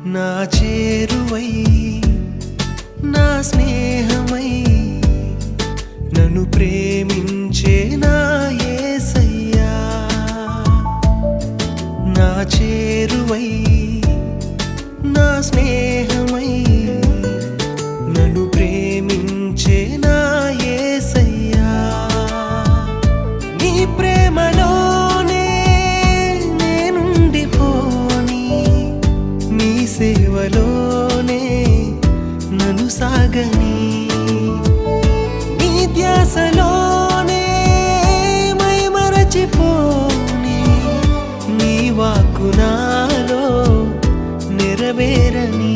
నా చేరువై నా స్నేహమై నన్ను ప్రేమించే నా యేసయ్యా నా చేరువై నా స్నేహమై నన్ను ప్రేమించే నా యేసయ్యా నీ ప్రేమలోనే నేనుండిపోని నీ సేవలోనే నన్ను సాగని నీ ధ్యాసలోనే మైమరచిపోని నీ వాక్కు నాలో నెరవేరని